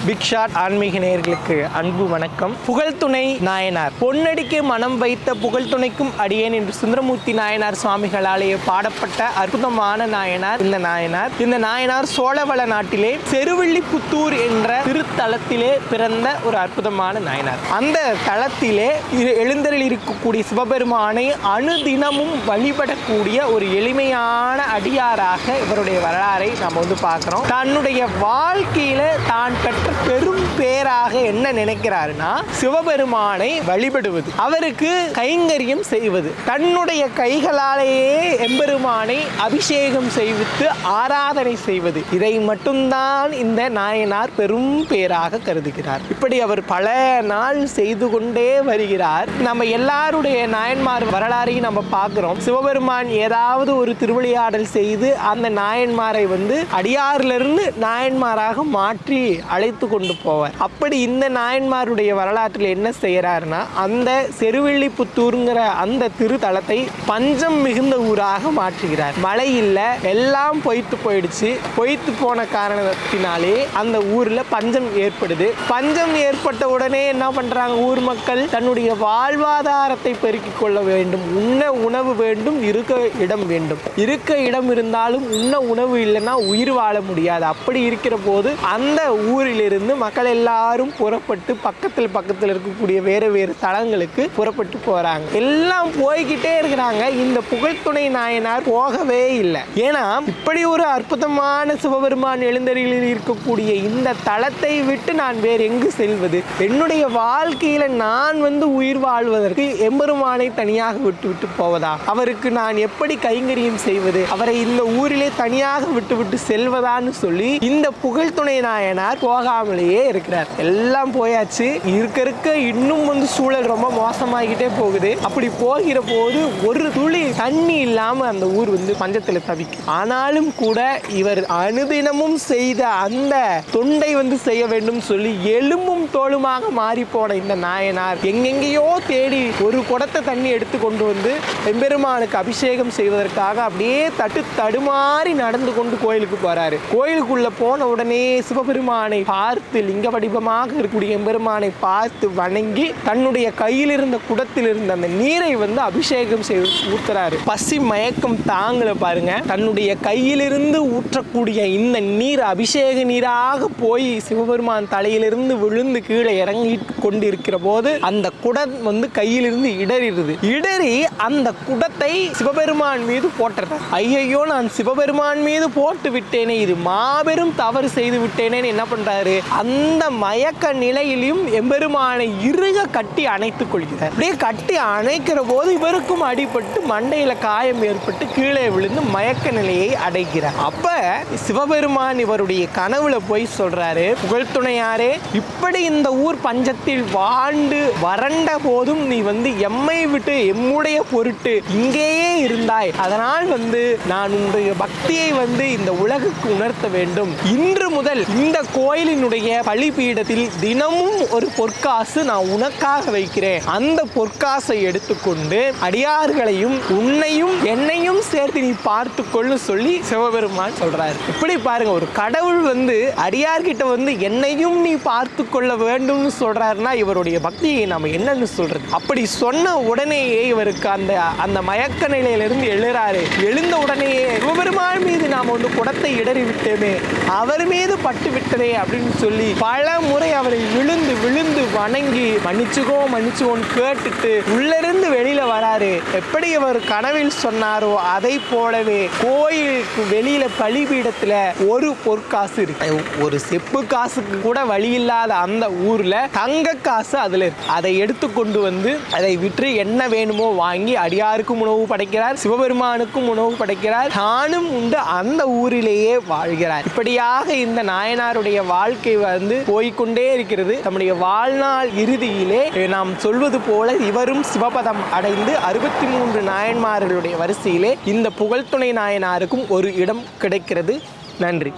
Big shot ஆன்மீக நேயர்களுக்கு அன்பு வணக்கம். புகழ்துணை நாயனார் பொன்னடிக்கு மனம் வைத்த புகழ்துணைக்கும் அடியேன் என்று சுந்தரமூர்த்தி நாயனார் சுவாமிகளாலேயே பாடப்பட்ட அற்புதமான நாயனார் இந்த நாயனார் சோழவள நாட்டிலே செருவில்லிபுத்தூர் என்ற திருத்தலத்திலே பிறந்த ஒரு அற்புதமான நாயனார். அந்த தலத்திலே எழுந்தருளி இருக்கக்கூடிய சிவபெருமானை அனுதினமும் வழிபடக்கூடிய ஒரு எளிமையான அடியாராக இவருடைய வரலாறை நாம் பார்க்கிறோம். தன்னுடைய வாழ்க்கையில தான் பெற்ற பெரும் பேராக என்ன நினைக்கிறாருன்னா, சிவபெருமானை வழிபடுவது, அவருக்கு கைங்கரியம் செய்வது, தன்னுடைய கைகளாலேயே எம்பெருமானை அபிஷேகம் செய்வித்து ஆராதனை செய்வது, இதை மட்டும்தான் இந்த நாயனார் பெரும் பேராக கருதுகிறார். இப்படி அவர் பல நாள் செய்து கொண்டே வருகிறார். நம்ம எல்லாருடைய நாயன்மார் வரலாறையும் நம்ம பார்க்கிறோம். சிவபெருமான் ஏதாவது ஒரு திருவிளையாடல் செய்து அந்த நாயன்மாரை அடியாரிலிருந்து நாயன்மாராக மாற்றி அழைத்து கொண்டு போவார். அப்படி இந்த நாயன்மாருடைய வரலாற்றில் என்ன செய்யறாருன்னா, அந்த செருவில்லிபுத்தூர்ங்கிற அந்த திருத்தலத்தை பஞ்சம் மிகுந்த ஊராக மாற்றுகிறார். மழை இல்ல, எல்லாம் பொய்த்து போன காரணத்தினாலே அந்த ஊர்ல பஞ்சம் ஏற்படுது. பஞ்சம் ஏற்பட்ட உடனே என்ன பண்றாங்க ஊர் மக்கள்? தன்னுடைய வாழ்வாதாரத்தை பெருக்கிக் கொள்ள வேண்டும். உண்ண உணவு வேண்டும், இருக்க இடம் வேண்டும். இருக்க இடம் இருந்தாலும் உண்ண உணவு இல்லைன்னா உயிர் வாழ முடியாது. அப்படி இருக்கிற போது அந்த ஊரிலிருந்து மக்கள் எல்லாரும் புறப்பட்டு பக்கத்தில் இருக்கக்கூடிய வேறு தலங்களுக்கு புறப்பட்டு போறாங்க. எல்லாம் போய்கிட்டே இருக்கிறாங்க. இந்த புகழ்துணை நாயனார் போகவே இல்லை. ஏன்னா இப்படி ஒரு அற்புதமான சிவபெருமான் எழுந்தருளில் இருக்கக்கூடிய இந்த தலத்தை விட்டு நான் வேறு எங்கு செல்வது? என்னுடைய வாழ்க்கையில நான் உயிர் வாழ்வதற்கு எம்பெருமானை தனியாக விட்டு போவதா? அவருக்கு நான் எப்படி கைங்கரியம் செய்வது? அவரை இந்த ஊரிலே தனியாக விட்டு செல்வதான்னு சொல்லி இந்த புகழ்துணை நாயனார் போகாமலேயே இருக்கிறார். எல்லாம் போயாச்சு. இருக்க இன்னும் சூழல் ரொம்ப மோசமாகிட்டே போகுது. அப்படி போகிற போது ஒரு துளி தண்ணி இல்லாம அந்த ஊர் பஞ்சத்துல தவிக்கும். ஆனாலும் கூட இவர் அனுதினமும் செய்த அந்த தொண்டை செய்ய வேண்டும் சொல்லி எலும்பும் தோளுமாக மாறி போன இந்த நாயனார் எங்கெங்கேயோ தேடி ஒரு குடத்தை தண்ணி எடுத்து கொண்டு எம்பெருமானுக்கு அபிஷேகம் செய்வதற்காக அப்படியே தடுமாறி நடந்து கொண்டு கோயிலுக்கு போறாரு. கோயிலுக்குள்ள போன உடனே சிவபெருமானை பார்த்து, லிங்க வடிவமாக இருக்கக்கூடிய எம்பெருமானை பார்த்து வணங்கி தன்னுடைய கையில் இருந்த குடத்தில் இருந்த அந்த நீரை அபிஷேகம் செய்து ஊத்துறாரு. பசி மயக்கம் தாங்கல பாருங்க. தன்னுடைய கையிலிருந்து ஊற்றக்கூடிய இந்த நீர் அபிஷேக நீராக போய் சிவபெருமான் தலையிலிருந்து விழுந்து கீழே இறங்கி கொண்டிருக்கிற போது அந்த குடம் கையிலிருந்து இடறி அந்த குடத்தை சிவபெருமான் மீது போட்டுறார். ஐயோ, நான் சிவபெருமான் மீது போட்டு விட்டேனே, இது மாபெரும் தவறு செய்து விட்டேனே என்ன பண்றாரு? அந்த மயக்க நிலையிலும் எம்பெருமானை இறுக கட்டி அணைத்துக் கொள்கிறார். அப்படியே கட்டி அணைக்கிற போது இவருக்கும் அடிபட்டு மண்டையில காயம் ஏற்பட்டு கீழே விழுந்து மயக்க நிலையை அடைகிறார். அப்ப சிவபெருமான் இவருடைய கனவுல போய் சொல்றாரு, புகழ்துணையாரே, இப்படி இந்த ஊர் பஞ்சத்தில் வாழ்ந்து வறண்ட போதும் நீ எம்மை விட்டு எம்முடைய பொருட்டு இங்கேயே இருந்தாய். அதனால் நான் உன்னுடைய பக்தியை இந்த உலகுக்கு உணர்த்த வேண்டும். இன்று முதல் இந்த கோயிலினுடைய பலிபீடத்தில் தினமும் ஒரு பொற்காசு நான் உனக்காக வைக்கிறேன். அந்த பொற்காசை எடுத்துக்கொண்டு அடியார்களையும் உன்னையும் என்னையும் சேர்த்து நீ பார்த்துக்கொள்ளு சொல்லி சிவபெருமான் சொல்றாரு. இப்படி பாருங்க, ஒரு கடவுள் அடியார்கிட்ட என்னையும் நீ பார்த்து கொள்ள வேண்டும் சொல்றாருன்னா இவருடைய பக்தியை நாம என்னன்னு சொல்றது? அப்படி சொன்ன உடனேயே இவருக்கு அந்த மயக்க நிலையிலிருந்து எழுந்த உடனேயே சிவபெருமான் மீது நாம குடத்தை இடறி விட்டோமே, அவர் மீது பட்டு விட்டதே அப்படின்னு சொல்லி பல முறை அவரை விழுந்து வணங்கி மன்னிச்சுக்கோன்னு கேட்டுட்டு உள்ளிருந்து வெளியில வராரு. எப்படி அவர் கனவில் சொன்னாரோ அதை போலவே கோயிலுக்கு வெளியில பலிபீடத்துல ஒரு பொற்காசு இருக்கு. ஒரு செப்பு காசுக்கு கூட வழி இல்லாத அந்த ஊர்ல தங்க காசு அதுல இருக்கு. அதை எடுத்து கொண்டு அதை விற்று என்ன வேணுமோ வாங்கி அடியாருக்கும் உணவு படைக்கிறார், சிவபெருமானுக்கும் உணவு படைக்கிறார், தானும் உண்டு அந்த ஊரிலேயே வாழ்கிறார். இப்படியாக இந்த நாயனாருடைய வாழ்க்கை போய்கொண்டே இருக்கிறது. நம்முடைய வாழ்நாள் இறுதியிலே நாம் சொல்வது போல இவரும் சிவபதம் அடைந்து 63 நாயன்மார்களுடைய வரிசையிலே இந்த புகழ்துணை நாயனாருக்கும் ஒரு இடம் கிடைக்கிறது. நன்றி.